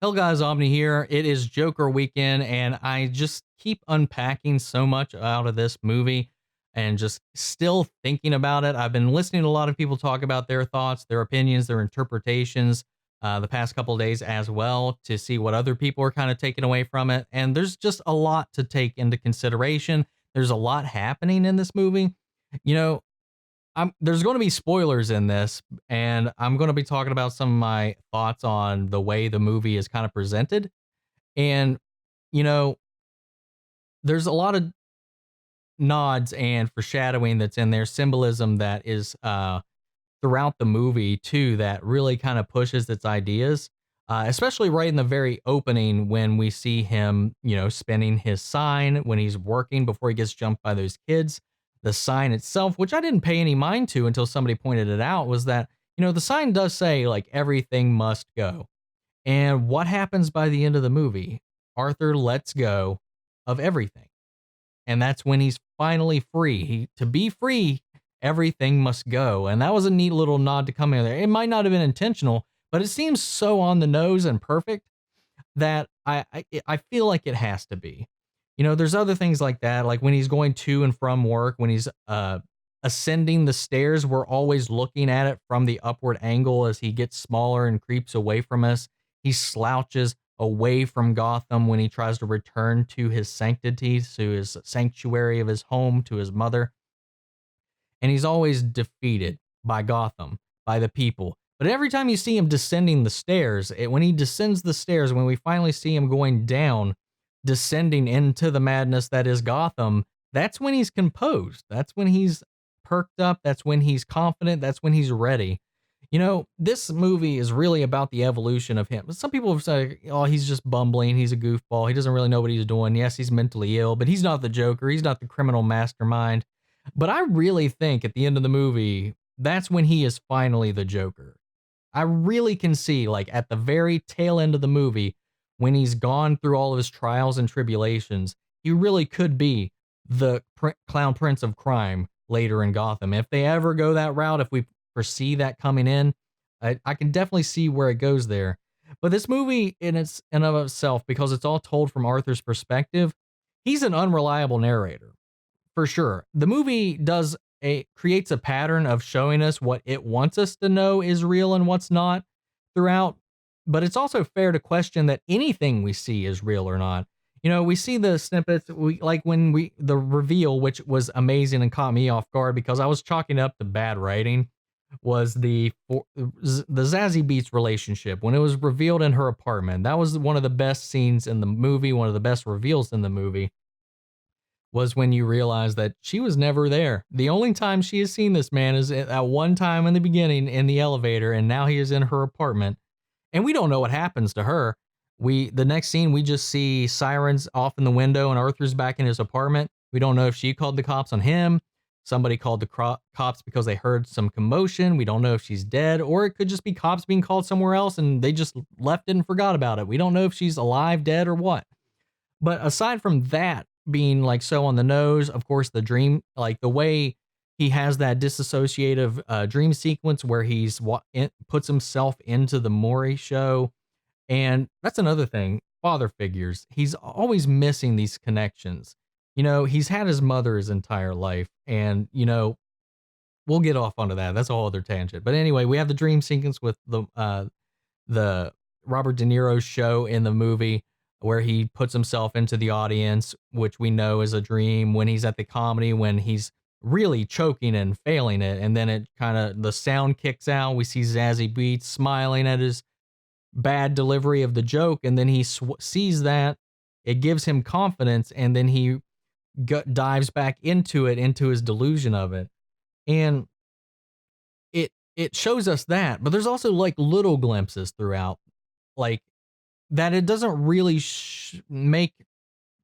Hell guys, Omni here. It is Joker weekend, and I just keep unpacking so much out of this movie and just still thinking about it. I've been listening to a lot of people talk about their thoughts, their opinions, their interpretations the past couple of days as well to see what other people are kind of taking away from it. And there's just a lot to take into consideration. There's a lot happening in this movie. You know, there's going to be spoilers in this, and I'm going to be talking about some of my thoughts on the way the movie is kind of presented. And, you know, there's a lot of nods and foreshadowing that's in there, symbolism that is throughout the movie, too, that really kind of pushes its ideas. Especially right in the very opening when we see him, spinning his sign when he's working before he gets jumped by those kids. The sign itself, which I didn't pay any mind to until somebody pointed it out, was that, the sign does say, like, everything must go. And what happens by the end of the movie? Arthur lets go of everything. And that's when he's finally free. To be free, everything must go. And that was a neat little nod to come in there. It might not have been intentional, but it seems so on the nose and perfect that I feel like it has to be. There's other things like that, like when he's going to and from work, when he's ascending the stairs, we're always looking at it from the upward angle as he gets smaller and creeps away from us. He slouches away from Gotham when he tries to return to his sanctity, to his sanctuary of his home, to his mother. And he's always defeated by Gotham, by the people. But every time you see him descending the stairs, when he descends the stairs, when we finally see him going down, descending into the madness that is Gotham, that's when he's composed. That's when he's perked up. That's when he's confident. That's when he's ready. This movie is really about the evolution of him. Some people have said, oh, he's just bumbling. He's a goofball. He doesn't really know what he's doing. Yes, he's mentally ill, but he's not the Joker. He's not the criminal mastermind. But I really think at the end of the movie, that's when he is finally the Joker. I really can see, like, at the very tail end of the movie, when he's gone through all of his trials and tribulations, he really could be the clown prince of crime later in Gotham. If they ever go that route, if we foresee that coming in, I can definitely see where it goes there. But this movie in of itself, because it's all told from Arthur's perspective, he's an unreliable narrator for sure. The movie creates a pattern of showing us what it wants us to know is real and what's not throughout. But it's also fair to question that anything we see is real or not. We see the snippets, the reveal, which was amazing and caught me off guard because I was chalking up to bad writing, was the Zazie Beetz relationship when it was revealed in her apartment. That was one of the best scenes in the movie, one of the best reveals in the movie, was when you realize that she was never there. The only time she has seen this man is at one time in the beginning in the elevator, and now he is in her apartment. And we don't know what happens to her. The next scene, we just see sirens off in the window and Arthur's back in his apartment. We don't know if she called the cops on him. Somebody called the cops because they heard some commotion. We don't know if she's dead, or it could just be cops being called somewhere else and they just left it and forgot about it. We don't know if she's alive, dead, or what. But aside from that being like so on the nose, of course, the dream, like the way he has that disassociative dream sequence where puts himself into the Maury show. And that's another thing. Father figures. He's always missing these connections. He's had his mother his entire life. And, we'll get off onto that. That's a whole other tangent. But anyway, we have the dream sequence with the Robert De Niro show in the movie where he puts himself into the audience, which we know is a dream, when he's at the comedy, when he's really choking and failing it. And then the sound kicks out. We see Zazie Beetz smiling at his bad delivery of the joke. And then he sees that it gives him confidence. And then he dives back into his delusion of it. And it shows us that, but there's also like little glimpses throughout, like that it doesn't really make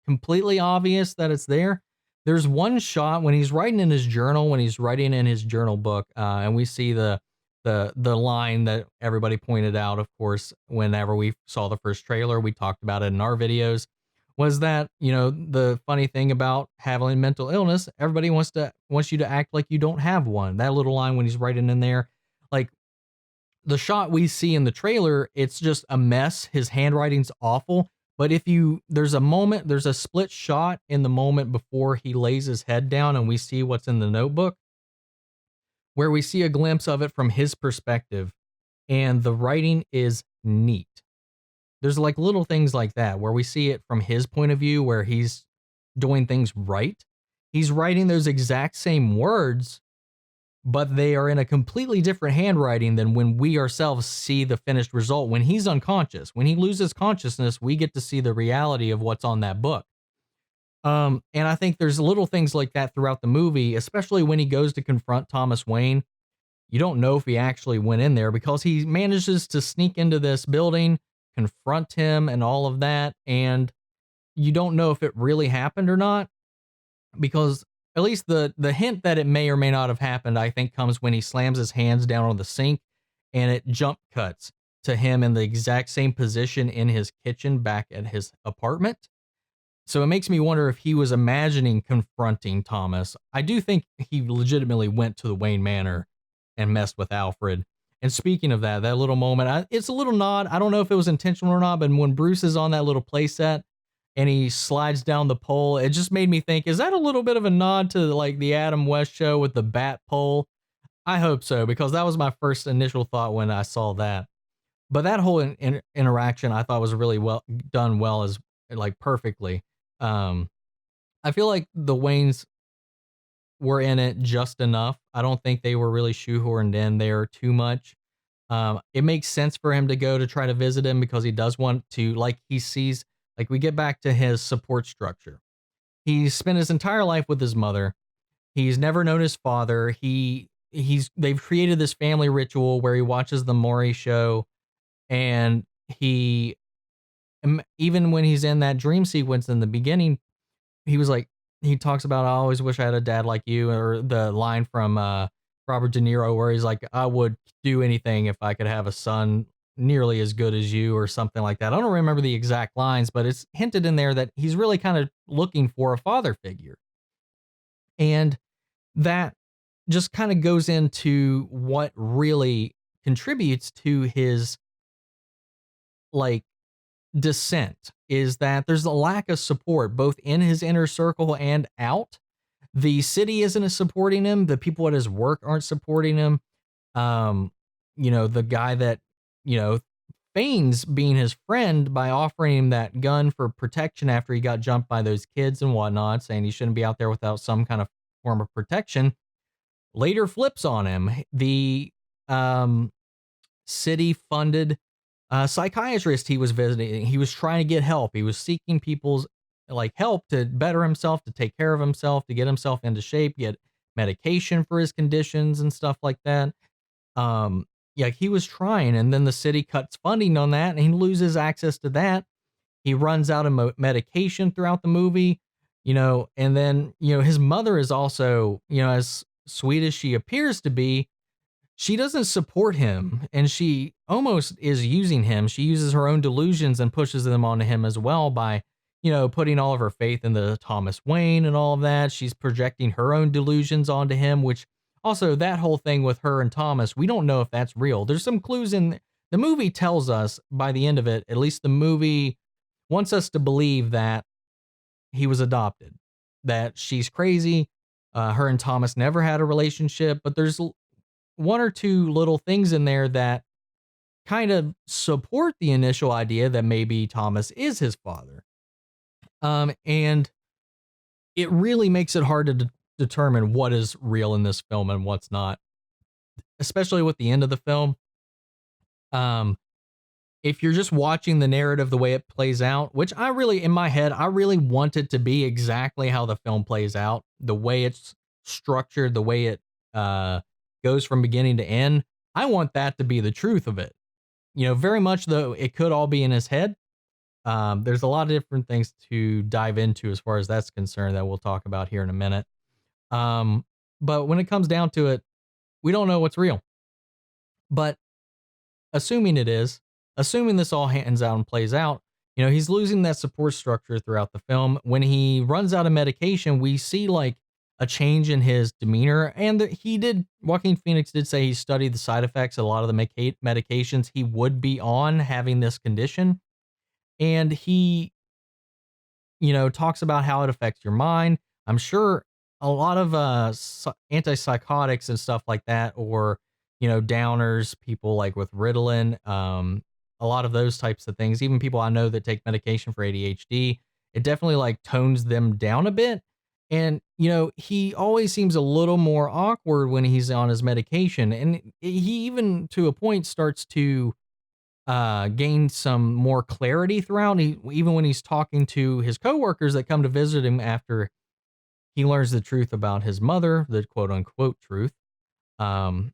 completely obvious that it's there. There's one shot when he's writing in his journal, book, and we see the line that everybody pointed out, of course, whenever we saw the first trailer, we talked about it in our videos, was that, the funny thing about having mental illness, everybody wants you to act like you don't have one. That little line when he's writing in there, like the shot we see in the trailer, it's just a mess. His handwriting's awful. But if you, there's a split shot in the moment before he lays his head down and we see what's in the notebook, where we see a glimpse of it from his perspective, and the writing is neat. There's like little things like that where we see it from his point of view, where he's doing things right. He's writing those exact same words, but they are in a completely different handwriting than when we ourselves see the finished result. When he's unconscious, when he loses consciousness, we get to see the reality of what's on that book. And I think there's little things like that throughout the movie, especially when he goes to confront Thomas Wayne. You don't know if he actually went in there because he manages to sneak into this building, confront him, and all of that. And you don't know if it really happened or not, because at least the hint that it may or may not have happened, I think, comes when he slams his hands down on the sink and it jump cuts to him in the exact same position in his kitchen back at his apartment. So it makes me wonder if he was imagining confronting Thomas. I do think he legitimately went to the Wayne Manor and messed with Alfred. And speaking of that, that little moment, it's a little nod. I don't know if it was intentional or not, but when Bruce is on that little playset and he slides down the pole, it just made me think, is that a little bit of a nod to like the Adam West show with the bat pole? I hope so, because that was my first initial thought when I saw that. But that whole interaction I thought was really well done, well, as like perfectly. Um, I feel like the Waynes were in it just enough. I don't think they were really shoehorned in there too much. It makes sense for him to go to try to visit him because he does want to, like he sees, like we get back to his support structure. He's spent his entire life with his mother. He's never known his father. They've created this family ritual where he watches the Maury show, and even when he's in that dream sequence in the beginning, he was like, he talks about, I always wish I had a dad like you, or the line from Robert De Niro where he's like, I would do anything if I could have a son nearly as good as you, or something like that. I don't remember the exact lines, but it's hinted in there that he's really kind of looking for a father figure. And that just kind of goes into what really contributes to his like descent, is that there's a lack of support both in his inner circle and out. The city isn't supporting him. The people at his work aren't supporting him. Um, the guy that, feigns being his friend by offering him that gun for protection after he got jumped by those kids and whatnot, saying he shouldn't be out there without some kind of form of protection, later flips on him. The city funded psychiatrist he was visiting, he was trying to get help. He was seeking people's like help to better himself, to take care of himself, to get himself into shape, get medication for his conditions and stuff like that. Yeah, he was trying, and then the city cuts funding on that, and he loses access to that. He runs out of medication throughout the movie, and then, his mother is also, as sweet as she appears to be, she doesn't support him, and she almost is using him. She uses her own delusions and pushes them onto him as well by, putting all of her faith into Thomas Wayne and all of that. She's projecting her own delusions onto him, which also, that whole thing with her and Thomas, we don't know if that's real. There's some clues in the movie tells us by the end of it, at least the movie wants us to believe that he was adopted, that she's crazy. Her and Thomas never had a relationship, but there's one or two little things in there that kind of support the initial idea that maybe Thomas is his father. And it really makes it hard to determine what is real in this film and what's not, especially with the end of the film. If you're just watching the narrative the way it plays out, which I really, in my head, I really want it to be exactly how the film plays out, the way it's structured, the way it goes from beginning to end. I want that to be the truth of it. Very much though, it could all be in his head. There's a lot of different things to dive into as far as that's concerned that we'll talk about here in a minute. But when it comes down to it, we don't know what's real. But assuming this all hands out and plays out, he's losing that support structure throughout the film. When he runs out of medication, we see like a change in his demeanor. And Joaquin Phoenix did say he studied the side effects of a lot of the medications he would be on having this condition. And he, talks about how it affects your mind. I'm sure a lot of antipsychotics and stuff like that, or downers, people like with Ritalin, a lot of those types of things. Even people I know that take medication for ADHD, it definitely like tones them down a bit. And he always seems a little more awkward when he's on his medication, and he even to a point starts to gain some more clarity throughout. Even when he's talking to his coworkers that come to visit him after he learns the truth about his mother, the quote unquote truth, um,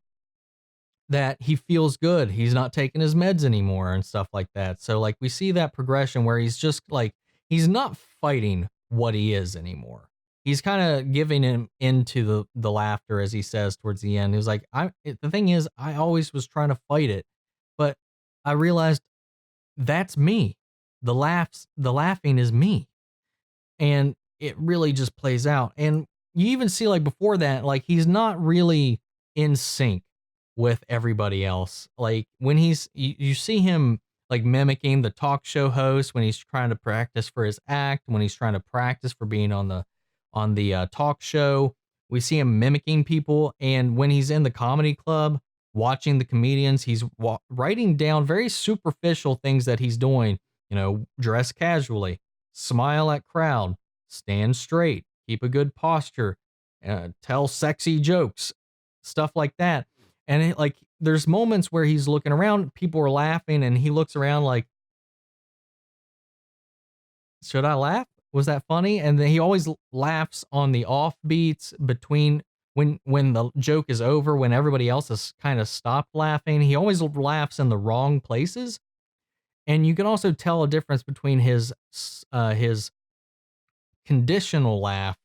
that he feels good. He's not taking his meds anymore and stuff like that. So like we see that progression where he's just like he's not fighting what he is anymore. He's kind of giving him into the laughter, as he says towards the end. He was like, the thing is, I always was trying to fight it, but I realized that's me. The laughing is me. And it really just plays out. And you even see like before that, like he's not really in sync with everybody else. Like when you see him like mimicking the talk show host when he's trying to practice for his act, when he's trying to practice for being on the talk show. We see him mimicking people, and when he's in the comedy club watching the comedians, he's writing down very superficial things that he's doing. Dress casually, smile at crowd, stand straight, keep a good posture, tell sexy jokes, stuff like that. And like, there's moments where he's looking around, people are laughing, and he looks around like, should I laugh? Was that funny? And then he always laughs on the off beats between when the joke is over, when everybody else has kind of stopped laughing. He always laughs in the wrong places. And you can also tell a difference between his conditional laugh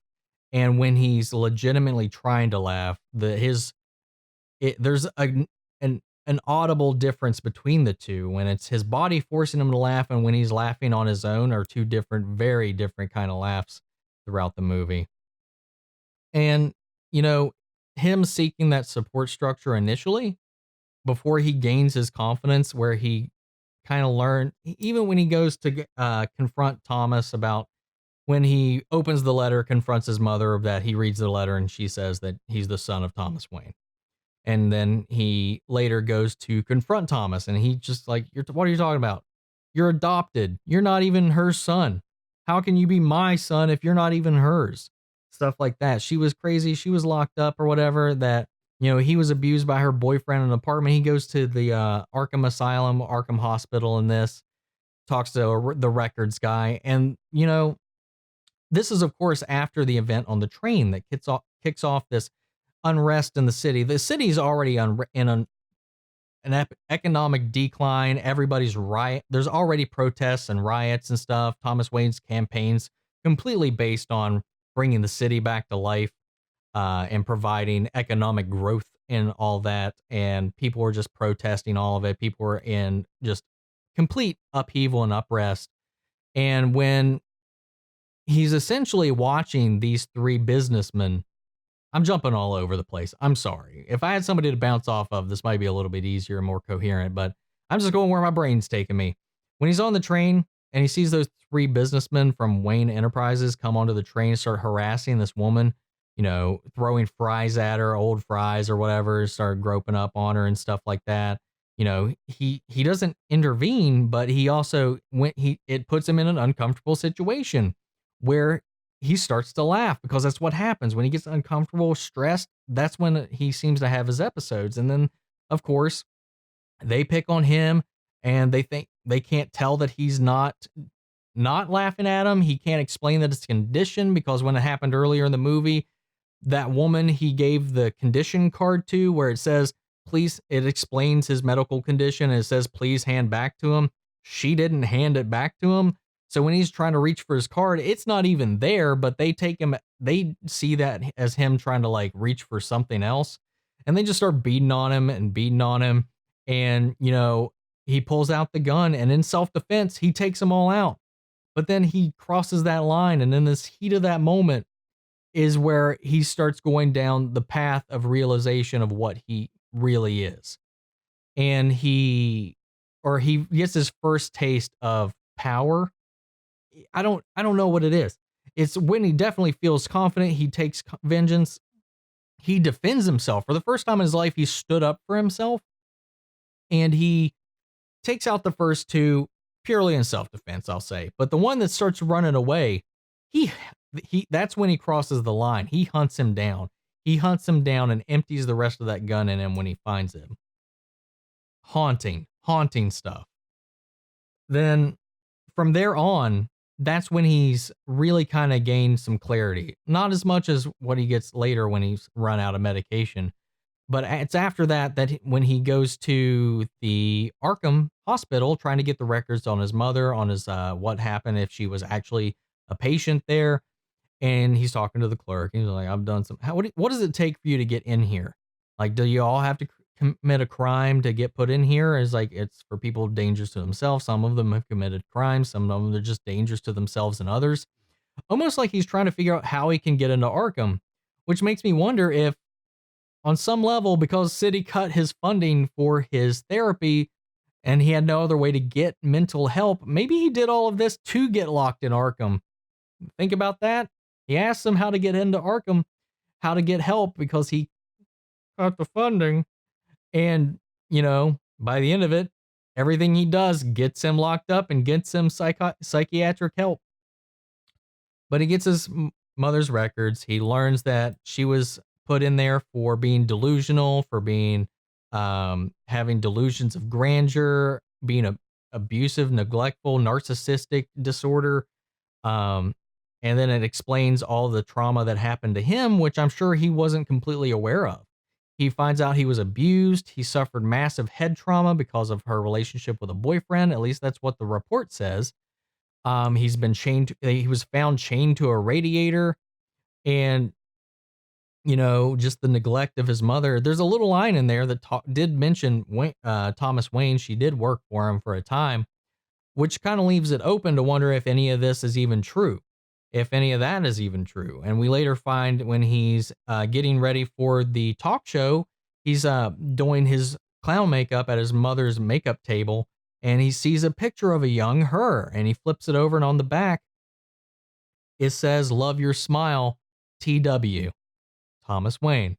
and when he's legitimately trying to laugh. There's an audible difference between the two. When it's his body forcing him to laugh and when he's laughing on his own are two different, very different kind of laughs throughout the movie. And, you know, him seeking that support structure initially before he gains his confidence, where he kind of learned, even when he goes to confront Thomas about when he opens the letter, confronts his mother, that he reads the letter and she says that he's the son of Thomas Wayne. And then he later goes to confront Thomas, and he just like, what are you talking about? You're adopted. You're not even her son. How can you be my son if you're not even hers? Stuff like that. She was crazy. She was locked up or whatever. That, he was abused by her boyfriend in an apartment. He goes to the Arkham Asylum, Arkham Hospital in this, talks to the records guy. And, this is, of course, after the event on the train that kicks off this unrest in the city. The city's already in an economic decline. Everybody's riot. There's already protests and riots and stuff. Thomas Wayne's campaign's completely based on bringing the city back to life and providing economic growth and all that. And people were just protesting all of it. People were in just complete upheaval and unrest. And when he's essentially watching these three businessmen, I'm jumping all over the place. I'm sorry. If I had somebody to bounce off of, this might be a little bit easier and more coherent, but I'm just going where my brain's taking me. When he's on the train and he sees those three businessmen from Wayne Enterprises come onto the train and start harassing this woman, throwing fries at her, old fries or whatever, start groping up on her and stuff like that. He doesn't intervene, but he also it puts him in an uncomfortable situation where he starts to laugh, because that's what happens when he gets uncomfortable, stressed. That's when he seems to have his episodes. And then, of course, they pick on him, and they think they can't tell that he's not laughing at him. He can't explain that it's a condition, because when it happened earlier in the movie, that woman he gave the condition card to, where it says, please, it explains his medical condition, and it says, please hand back to him. She didn't hand it back to him. So when he's trying to reach for his card, it's not even there, but they see that as him trying to like reach for something else. And they just start beating on him and beating on him. And, he pulls out the gun, and in self-defense, he takes them all out. But then he crosses that line. And in this heat of that moment, is where he starts going down the path of realization of what he really is. And he gets his first taste of power. I don't know what it is. It's when he definitely feels confident, he takes vengeance, he defends himself. For the first time in his life, he stood up for himself, and he takes out the first two purely in self-defense, I'll say. But the one that starts running away, he that's when he crosses the line. He hunts him down. He hunts him down and empties the rest of that gun in him when he finds him. Haunting stuff. Then from there on, that's when he's really kind of gained some clarity. Not as much as what he gets later when he's run out of medication, but it's after that when he goes to the Arkham hospital trying to get the records on his mother, on his what happened if she was actually a patient there, and he's talking to the clerk. He's like, "I've done some. What does it take for you to get in here? Like, do you all have to commit a crime to get put in here?" Is like it's for people dangerous to themselves. Some of them have committed crimes. Some of them are just dangerous to themselves and others. Almost like he's trying to figure out how he can get into Arkham, which makes me wonder if on some level, because City cut his funding for his therapy and he had no other way to get mental help, maybe he did all of this to get locked in Arkham. Think about that. He asked him how to get into Arkham, how to get help because he cut the funding. And, by the end of it, everything he does gets him locked up and gets him psychiatric help. But he gets his mother's records. He learns that she was put in there for being delusional, for being having delusions of grandeur, being abusive, neglectful, narcissistic disorder. And then it explains all the trauma that happened to him, which I'm sure he wasn't completely aware of. He finds out he was abused. He suffered massive head trauma because of her relationship with a boyfriend. At least that's what the report says. He's been chained. He was found chained to a radiator, and just the neglect of his mother. There's a little line in there that did mention Thomas Wayne. She did work for him for a time, which kind of leaves it open to wonder if any of this is even true, if any of that is even true. And we later find when he's getting ready for the talk show, he's doing his clown makeup at his mother's makeup table, and he sees a picture of a young her, and he flips it over, and on the back, it says, "Love your smile, TW, Thomas Wayne."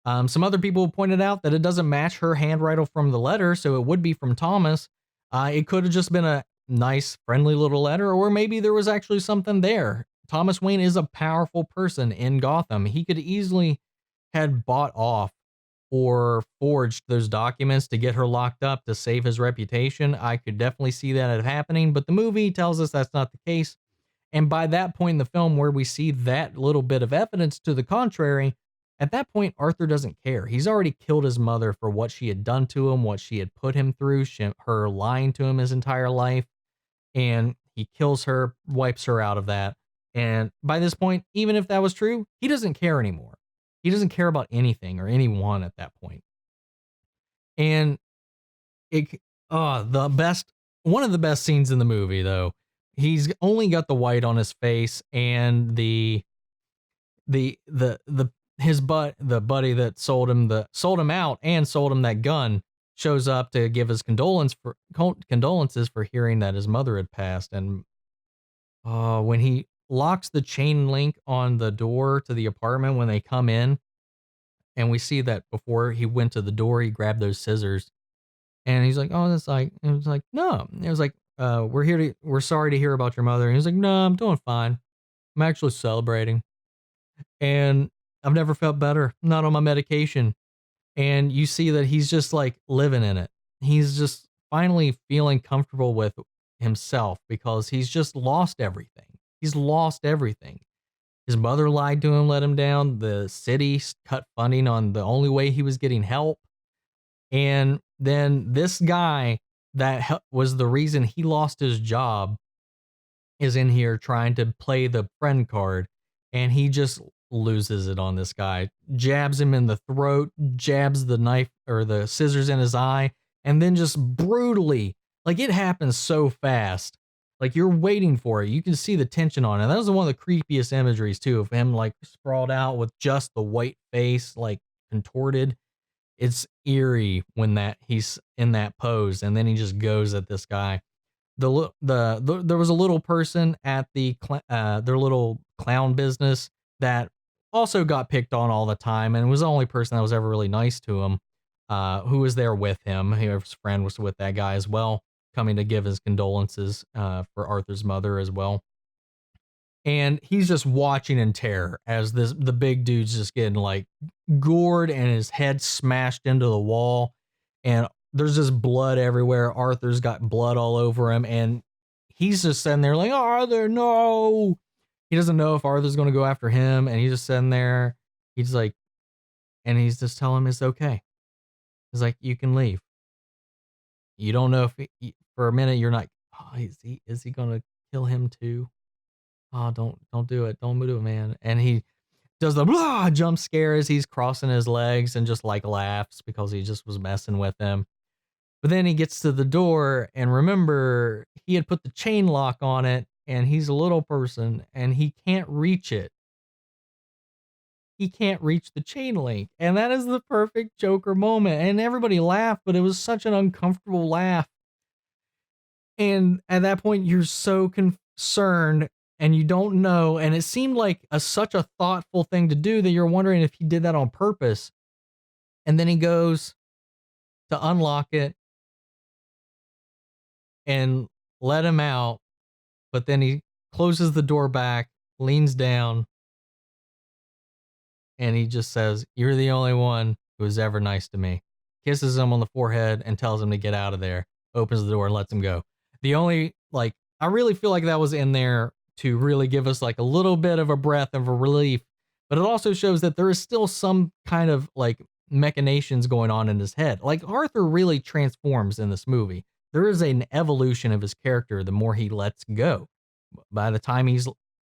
Some other people pointed out that it doesn't match her handwriting from the letter, so it would be from Thomas. It could have just been a nice, friendly little letter, or maybe there was actually something there. Thomas Wayne is a powerful person in Gotham. He could easily had bought off or forged those documents to get her locked up to save his reputation. I could definitely see that happening, but the movie tells us that's not the case. And by that point in the film where we see that little bit of evidence to the contrary, at that point, Arthur doesn't care. He's already killed his mother for what she had done to him, what she had put him through, her lying to him his entire life. And he kills her, wipes her out of that. And by this point, even if that was true, he doesn't care anymore. He doesn't care about anything or anyone at that point. And one of the best scenes in the movie, though, he's only got the white on his face, and the buddy that sold him out and sold him that gun shows up to give his condolences for hearing that his mother had passed. And when he locks the chain link on the door to the apartment when they come in, and we see that before he went to the door, he grabbed those scissors, and he's like, "Oh, that's like," it was like, "No," it was like, we're sorry to hear about your mother." And he's like, "No, I'm doing fine. I'm actually celebrating. And I've never felt better. I'm not on my medication." And you see that he's just like living in it. He's just finally feeling comfortable with himself because he's just lost everything. He's lost everything. His mother lied to him, let him down. The city cut funding on the only way he was getting help. And then this guy that was the reason he lost his job is in here trying to play the friend card, and he just loses it on this guy, jabs him in the throat, jabs the knife or the scissors in his eye, and then just brutally, like, it happens so fast. Like you're waiting for it. You can see the tension on it. That was one of the creepiest imageries too, of him like sprawled out with just the white face, like contorted. It's eerie when that he's in that pose, and then he just goes at this guy. There was a little person at their little clown business that also got picked on all the time, and was the only person that was ever really nice to him. Who was there with him? His friend was with that guy as well, coming to give his condolences for Arthur's mother as well. And he's just watching in terror as the big dude's just getting like gored and his head smashed into the wall, and there's just blood everywhere. Arthur's got blood all over him, and he's just sitting there like, Arthur, no. He doesn't know if Arthur's going to go after him, and he's just sitting there. He's like, and he's just telling him it's okay. He's like, you can leave. You don't know if for a minute you're like, oh, is he going to kill him too? Oh, don't do it. Don't do it, man. And he does the blah jump scare as he's crossing his legs and just like laughs because he just was messing with him. But then he gets to the door, and remember, he had put the chain lock on it, and he's a little person and he can't reach it. He can't reach the chain link. And that is the perfect Joker moment. And everybody laughed, but it was such an uncomfortable laugh. And at that point, you're so concerned and you don't know. And it seemed like such a thoughtful thing to do that you're wondering if he did that on purpose. And then he goes to unlock it and let him out. But then he closes the door back, leans down, and he just says, "You're the only one who was ever nice to me." Kisses him on the forehead and tells him to get out of there. Opens the door and lets him go. The only, like, I really feel like that was in there to really give us like a little bit of a breath of a relief, but it also shows that there is still some kind of like machinations going on in his head. Like Arthur really transforms in this movie. There is an evolution of his character the more he lets go. By the time he's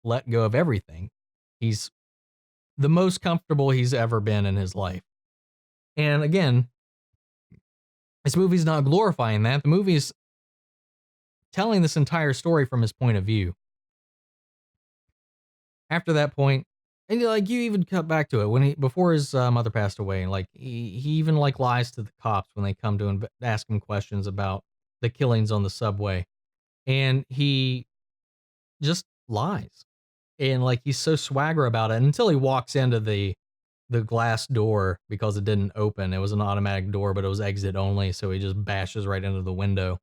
let go of everything, he's the most comfortable he's ever been in his life. And again, this movie's not glorifying that. The movie's telling this entire story from his point of view. After that point, and like you even cut back to it when before his mother passed away, like he even like lies to the cops when they come to him, ask him questions about the killings on the subway, and he just lies, and like he's so swagger about it until he walks into the glass door because it didn't open. It was an automatic door, but it was exit only, so he just bashes right into the window.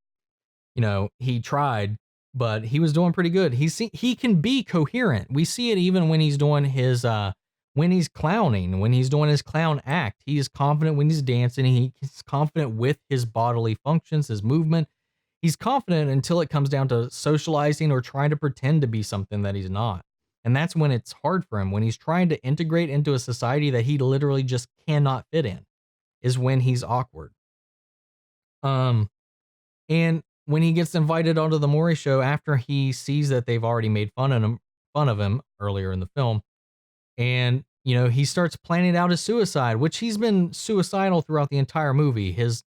You know, he tried, but he was doing pretty good. He can be coherent. We see it even when he's doing his when he's clowning, when he's doing his clown act. He is confident when he's dancing. He's confident with his bodily functions, his movement. He's confident until it comes down to socializing or trying to pretend to be something that he's not. And that's when it's hard for him, when he's trying to integrate into a society that he literally just cannot fit in, is when he's awkward. And when he gets invited onto the Maury show after he sees that they've already made fun of him earlier in the film, and you know, he starts planning out his suicide, which he's been suicidal throughout the entire movie. His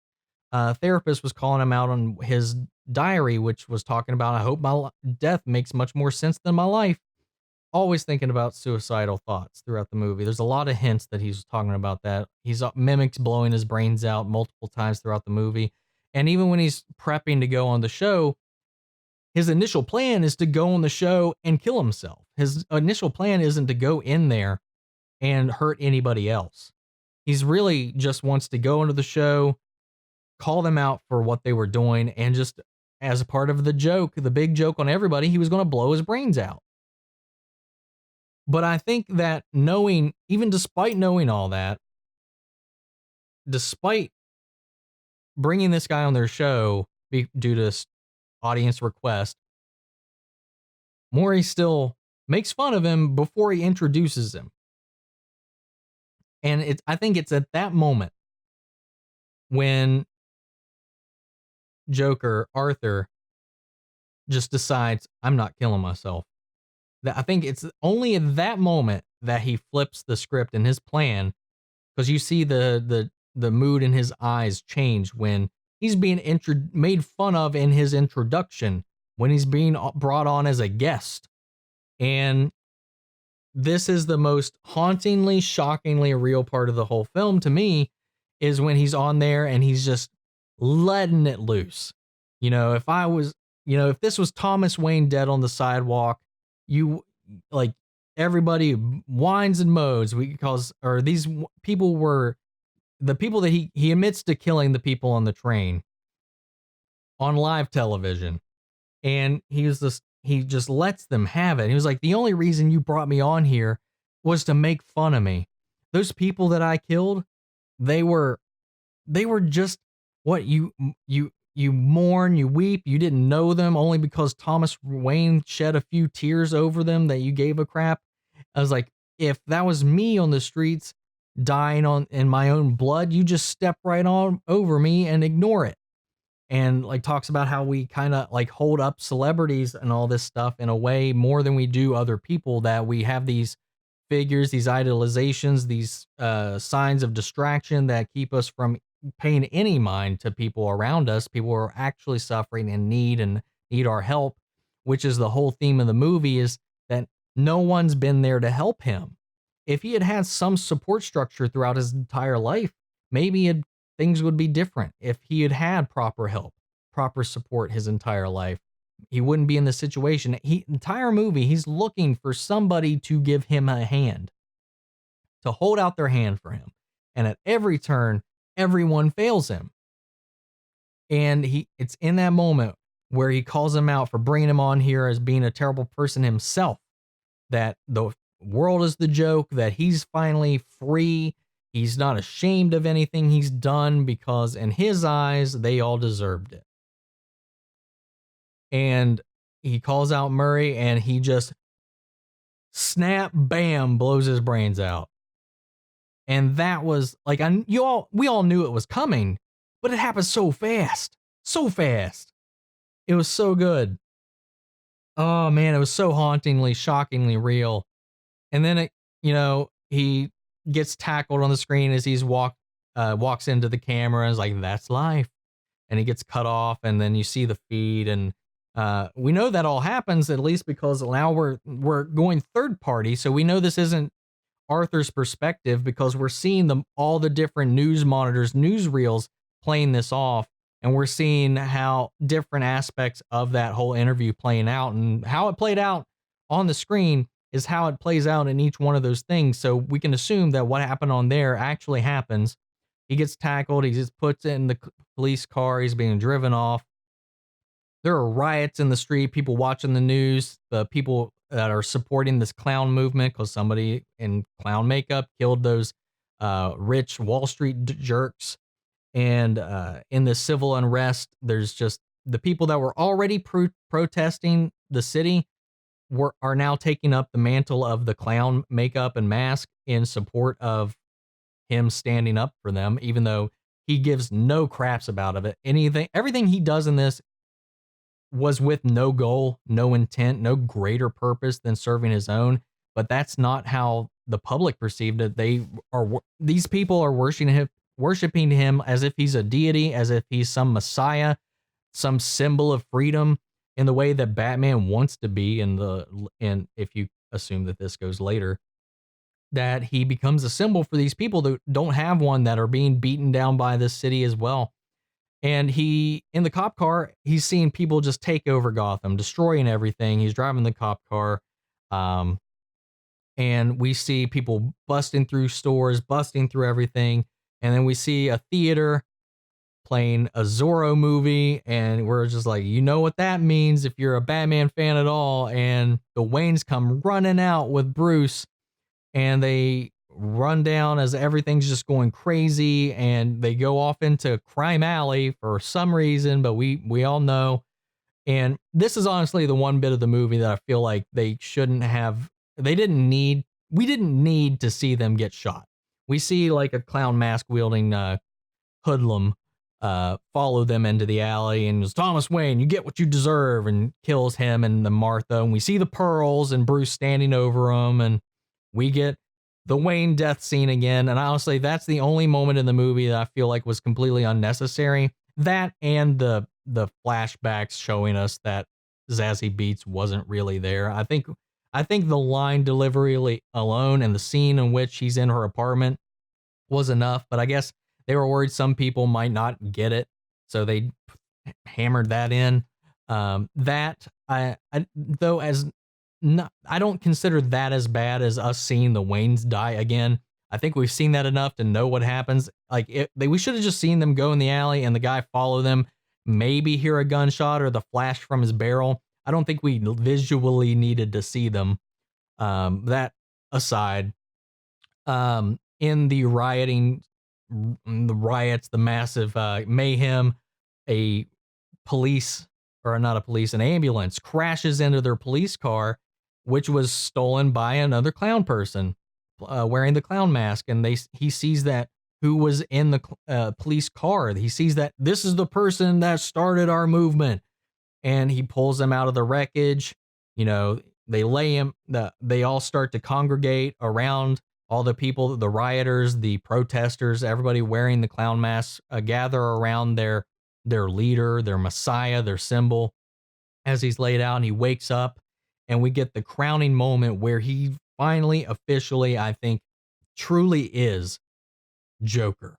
therapist was calling him out on his diary, which was talking about, I hope my death makes much more sense than my life. Always thinking about suicidal thoughts throughout the movie. There's a lot of hints that he's talking about that. He's mimics blowing his brains out multiple times throughout the movie. And even when he's prepping to go on the show, his initial plan is to go on the show and kill himself. His initial plan isn't to go in there and hurt anybody else. He's really just wants to go into the show, call them out for what they were doing, and just as a part of the joke, the big joke on everybody, he was going to blow his brains out. But I think that even despite knowing all that, despite bringing this guy on their show due to audience request, Maury still makes fun of him before he introduces him. And I think it's at that moment when Arthur, just decides, I'm not killing myself. I think it's only at that moment that he flips the script and his plan, because you see the mood in his eyes change when he's being made fun of in his introduction, when he's being brought on as a guest. And this is the most hauntingly, shockingly real part of the whole film to me, is when he's on there and he's just letting it loose. If I was, if this was Thomas Wayne dead on the sidewalk, you like everybody whines and moans because, or these people were the people that he admits to killing the people on the train on live television. And he just lets them have it. He was like, the only reason you brought me on here was to make fun of me. Those people that I killed, they were just what you mourn, you weep, you didn't know them only because Thomas Wayne shed a few tears over them that you gave a crap. I was like, if that was me on the streets dying in my own blood, you just step right on over me and ignore it. And like talks about how we kind of like hold up celebrities and all this stuff in a way more than we do other people, that we have these figures, these idolizations, these signs of distraction that keep us from paying any mind to people around us, people who are actually suffering and need our help, which is the whole theme of the movie, is that no one's been there to help him. If he had had some support structure throughout his entire life, maybe things would be different. If he had had proper help, proper support his entire life, he wouldn't be in this situation. Entire movie, he's looking for somebody to give him a hand, to hold out their hand for him. And at every turn, everyone fails him. And it's in that moment where he calls him out for bringing him on here as being a terrible person himself, that the world is the joke, that he's finally free. He's not ashamed of anything he's done because in his eyes, they all deserved it. And he calls out Murray and he just snap, bam, blows his brains out. And that was like, we all knew it was coming, but it happened so fast, so fast. It was so good. Oh man, it was so hauntingly, shockingly real. And then he gets tackled on the screen as he's walks into the camera and is like, that's life. And he gets cut off, and then you see the feed, and we know that all happens, at least because now we're going third party, so we know this isn't Arthur's perspective because we're seeing all the different news monitors, newsreels playing this off, and we're seeing how different aspects of that whole interview playing out, and how it played out on the screen is how it plays out in each one of those things. So we can assume that what happened on there actually happens. He gets tackled. He just puts it in the police car. He's being driven off. There are riots in the street, people watching the news, the people that are supporting this clown movement because somebody in clown makeup killed those rich Wall Street jerks. And in the civil unrest, there's just the people that were already protesting the city are now taking up the mantle of the clown makeup and mask in support of him standing up for them, even though he gives no craps about it. Everything he does in this was with no goal, no intent, no greater purpose than serving his own. But that's not how the public perceived it. These people are worshiping him as if he's a deity, as if he's some messiah, some symbol of freedom, in the way that Batman wants to be. And if you assume that this goes later, that he becomes a symbol for these people that don't have one, that are being beaten down by this city as well. And in the cop car, he's seeing people just take over Gotham, destroying everything. He's driving the cop car. And we see people busting through stores, busting through everything. And then we see a theater playing a Zorro movie. And we're just like, you know what that means if you're a Batman fan at all. And the Waynes come running out with Bruce, and they run down as everything's just going crazy, and they go off into Crime Alley for some reason, but we all know. And this is honestly the one bit of the movie that I feel like we didn't need to see them get shot. We see like a clown mask wielding hoodlum follow them into the alley, and it's Thomas Wayne, you get what you deserve, and kills him and the Martha. And we see the pearls and Bruce standing over them, and we get the Wayne death scene again. And honestly, that's the only moment in the movie that I feel like was completely unnecessary. That and the flashbacks showing us that Zazie Beetz wasn't really there. I think the line delivery alone and the scene in which he's in her apartment was enough, but I guess they were worried some people might not get it, so they hammered that in. That I though as not, I don't consider that as bad as us seeing the Waynes die again. I think we've seen that enough to know what happens. Like we should have just seen them go in the alley and the guy follow them, maybe hear a gunshot or the flash from his barrel. I don't think we visually needed to see them. That aside, in the rioting, the riots, the massive mayhem, a police or not a police, an ambulance crashes into their police car, which was stolen by another clown person wearing the clown mask, and he sees that who was in the police car. He sees that this is the person that started our movement, and he pulls them out of the wreckage. You know, they lay him. They all start to congregate around all the people, the rioters, the protesters, everybody wearing the clown masks, gather around their leader, their messiah, their symbol, as he's laid out, and he wakes up, and we get the crowning moment where he finally, officially, I think, truly is Joker.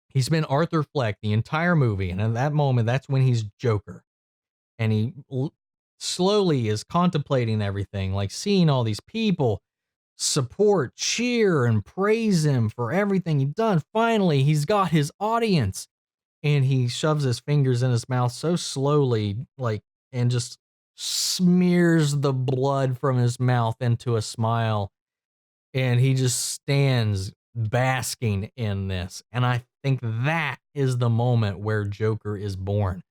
He's been Arthur Fleck the entire movie, and in that moment, that's when he's Joker. And he slowly is contemplating everything, like seeing all these people support, cheer, and praise him for everything he's done. Finally, he's got his audience, and he shoves his fingers in his mouth so slowly, like, and just smears the blood from his mouth into a smile. And he just stands basking in this. And I think that is the moment where Joker is born.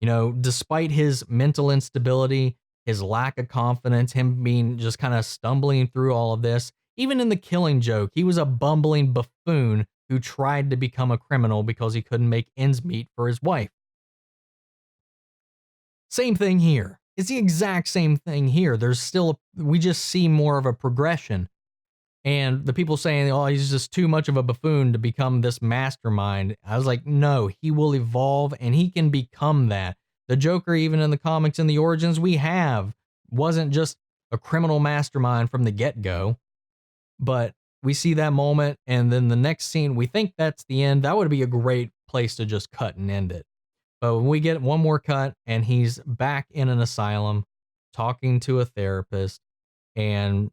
You know, despite his mental instability, his lack of confidence, him being just kind of stumbling through all of this, even in the Killing Joke, he was a bumbling buffoon who tried to become a criminal because he couldn't make ends meet for his wife. Same thing here. It's the exact same thing here. There's still, we just see more of a progression. And the people saying, oh, he's just too much of a buffoon to become this mastermind. I was like, no, he will evolve and he can become that. The Joker, even in the comics and the origins we have, wasn't just a criminal mastermind from the get-go. But we see that moment, and then the next scene, we think that's the end. That would be a great place to just cut and end it. But when we get one more cut, and he's back in an asylum, talking to a therapist, and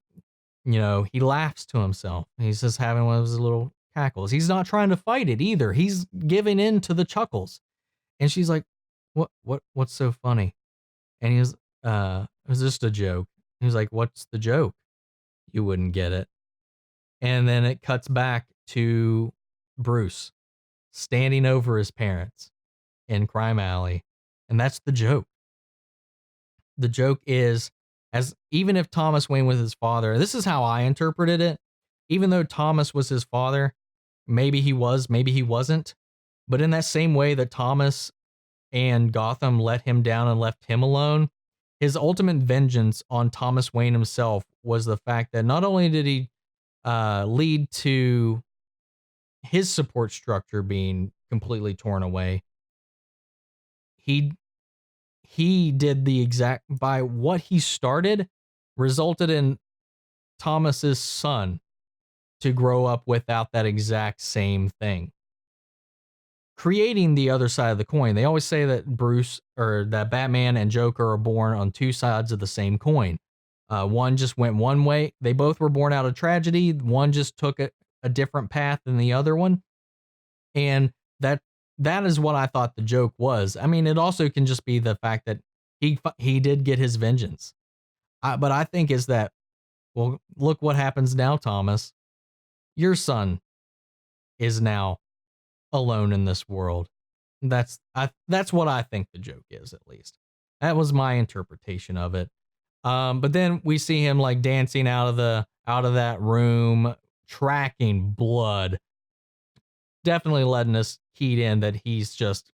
you know, he laughs to himself. He's just having one of his little cackles. He's not trying to fight it either. He's giving in to the chuckles. And she's like, what's so funny? And he's, it was just a joke. He was like, what's the joke? You wouldn't get it. And then it cuts back to Bruce standing over his parents in Crime Alley. And that's the joke. The joke is, as even if Thomas Wayne was his father, this is how I interpreted it. Even though Thomas was his father, maybe he was, maybe he wasn't. But in that same way that Thomas and Gotham let him down and left him alone, his ultimate vengeance on Thomas Wayne himself was the fact that not only did he lead to his support structure being completely torn away, he did the exact, by what he started, resulted in Thomas's son to grow up without that exact same thing, creating the other side of the coin. They always say that Bruce, or that Batman and Joker, are born on two sides of the same coin. One just went one way. They both were born out of tragedy. One just took a different path than the other one. And that is what I thought the joke was. I mean, it also can just be the fact that he did get his vengeance. But I think is that, well, look what happens now, Thomas. Your son is now alone in this world. That's what I think the joke is, at least. That was my interpretation of it. But then we see him like dancing out of that room, tracking blood. Definitely letting us keyed in that he's just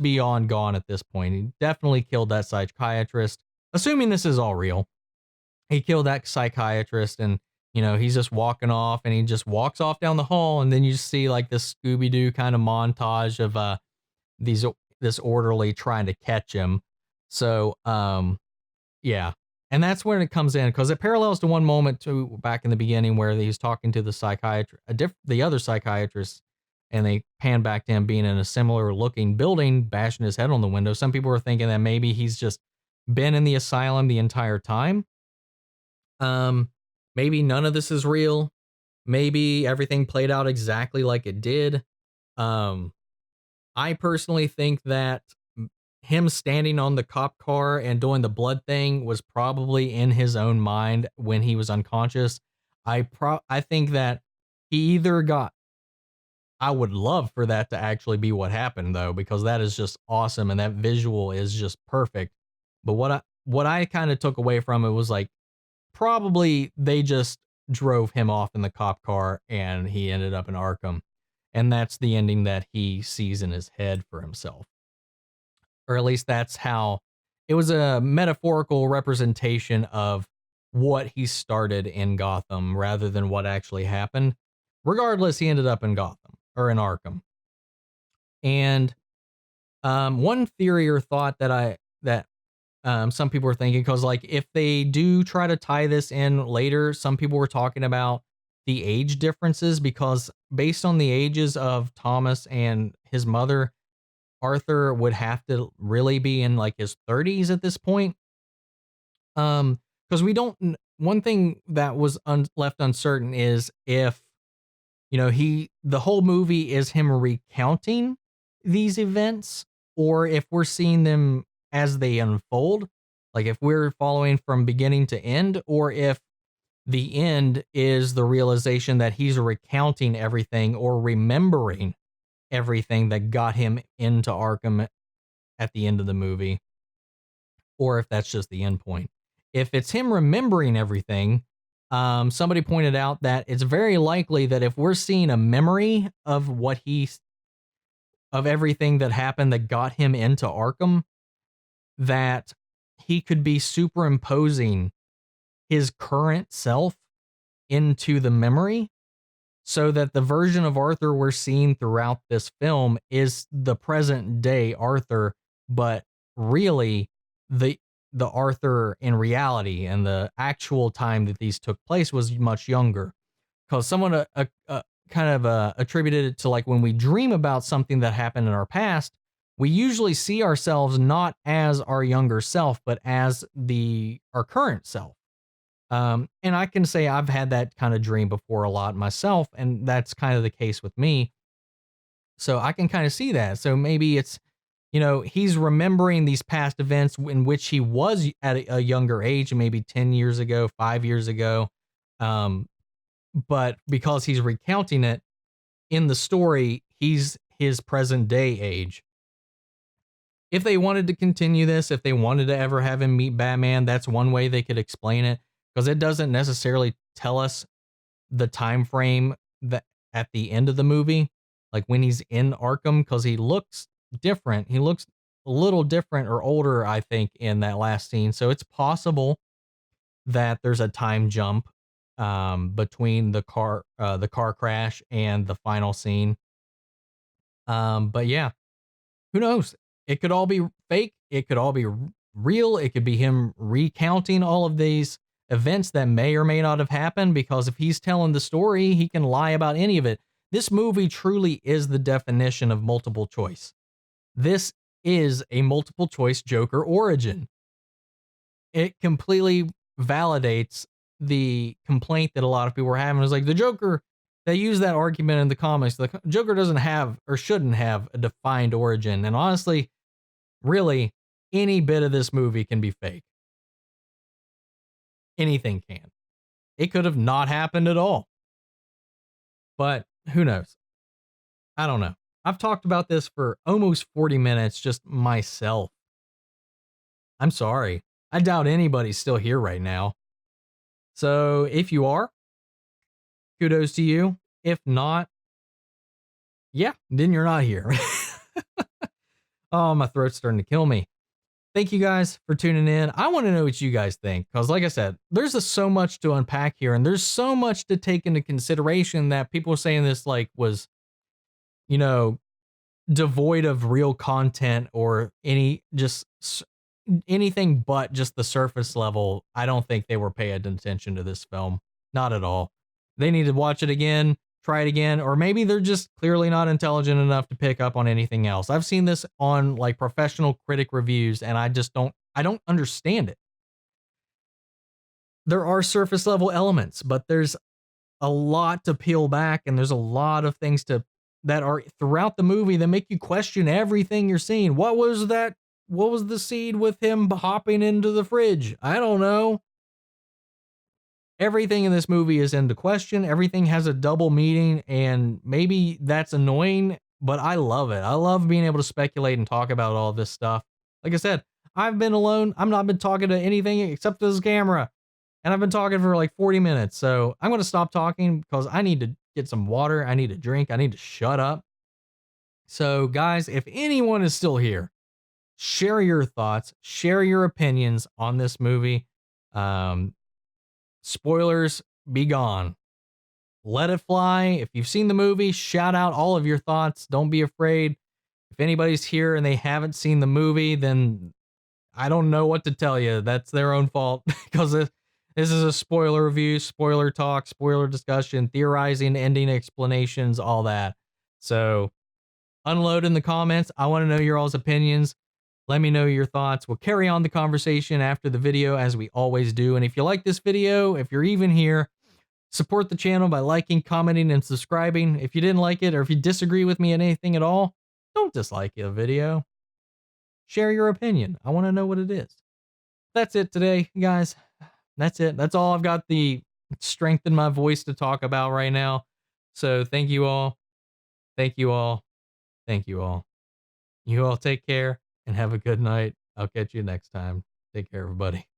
beyond gone at this point. He definitely killed that psychiatrist. Assuming this is all real, he killed that psychiatrist, and you know, he's just walking off, and he just walks off down the hall, and then you see like this Scooby-Doo kind of montage of this orderly trying to catch him. So, yeah. And that's when it comes in because it parallels to one moment to back in the beginning where he's talking to the psychiatrist, the other psychiatrist, and they pan back to him being in a similar looking building, bashing his head on the window. Some people are thinking that maybe he's just been in the asylum the entire time. Um, Maybe none of this is real. Maybe everything played out exactly like it did. Um, I personally think that him standing on the cop car and doing the blood thing was probably in his own mind when he was unconscious. I think that he either got I would love for that to actually be what happened though, because that is just awesome and that visual is just perfect. But what I kind of took away from it was like probably they just drove him off in the cop car and he ended up in Arkham. And that's the ending that he sees in his head for himself. Or at least that's how it was a metaphorical representation of what he started in Gotham rather than what actually happened. Regardless, he ended up in Gotham or in Arkham. And one theory or thought that some people were thinking, because like if they do try to tie this in later, some people were talking about the age differences because based on the ages of Thomas and his mother, Arthur would have to really be in like his 30s at this point. Because we don't. One thing that was left uncertain is if the whole movie is him recounting these events, or if we're seeing them as they unfold, like if we're following from beginning to end, or if the end is the realization that he's recounting everything or remembering everything that got him into Arkham at the end of the movie, or if that's just the end point. If it's him remembering everything, somebody pointed out that it's very likely that if we're seeing a memory of of everything that happened that got him into Arkham, that he could be superimposing his current self into the memory so that the version of Arthur we're seeing throughout this film is the present day Arthur, but really the the Arthur in reality and the actual time that these took place was much younger. Because someone kind of attributed it to like when we dream about something that happened in our past, we usually see ourselves not as our younger self, but as our current self. And I can say I've had that kind of dream before a lot myself, and that's kind of the case with me. So I can kind of see that. So maybe it's, he's remembering these past events in which he was at a younger age, maybe 10 years ago, 5 years ago. Um, but because he's recounting it in the story, he's his present day age. If they wanted to continue this, if they wanted to ever have him meet Batman, that's one way they could explain it because it doesn't necessarily tell us the time frame that at the end of the movie, like when he's in Arkham, because he looks different. He looks a little different or older, I think, in that last scene. So it's possible that there's a time jump between the car crash and the final scene. But yeah, who knows? It could all be fake. It could all be real. It could be him recounting all of these events that may or may not have happened, because if he's telling the story, he can lie about any of it. This movie truly is the definition of multiple choice. This is a multiple choice Joker origin. It completely validates the complaint that a lot of people were having. It was like the Joker, they use that argument in the comics. The Joker doesn't have or shouldn't have a defined origin. And honestly, really, any bit of this movie can be fake. Anything can. It could have not happened at all. But who knows? I don't know. I've talked about this for almost 40 minutes just myself. I'm sorry. I doubt anybody's still here right now. So if you are, kudos to you. If not, yeah, then you're not here. Oh, my throat's starting to kill me. Thank you guys for tuning in. I want to know what you guys think, because like I said, there's so much to unpack here, and there's so much to take into consideration that people are saying this like was, you know, devoid of real content or any just anything but just the surface level, I don't think they were paying attention to this film. Not at all. They need to watch it again, try it again, or maybe they're just clearly not intelligent enough to pick up on anything else. I've seen this on like professional critic reviews and I don't understand it. There are surface level elements, but there's a lot to peel back and there's a lot of things that are throughout the movie that make you question everything you're seeing. What was that? What was the scene with him hopping into the fridge? I don't know. Everything in this movie is into question. Everything has a double meaning, and maybe that's annoying, but I love it. I love being able to speculate and talk about all this stuff. Like I said, I've been alone. I've not been talking to anything except this camera, and I've been talking for like 40 minutes. So I'm going to stop talking because I need to get some water. I need to drink. I need to shut up. So, guys, if anyone is still here, share your thoughts, share your opinions on this movie. Spoilers be gone. Let it fly. If you've seen the movie, shout out all of your thoughts. Don't be afraid. If anybody's here and they haven't seen the movie, then I don't know what to tell you. That's their own fault because this is a spoiler review, spoiler talk, spoiler discussion, theorizing, ending explanations, all that. So unload in the comments. I want to know your all's opinions. Let me know your thoughts. We'll carry on the conversation after the video as we always do. And if you like this video, if you're even here, support the channel by liking, commenting, and subscribing. If you didn't like it or if you disagree with me on anything at all, don't dislike the video. Share your opinion. I want to know what it is. That's it today, guys. That's it. That's all I've got the strength in my voice to talk about right now. So thank you all. Thank you all. Thank you all. You all take care and have a good night. I'll catch you next time. Take care, everybody.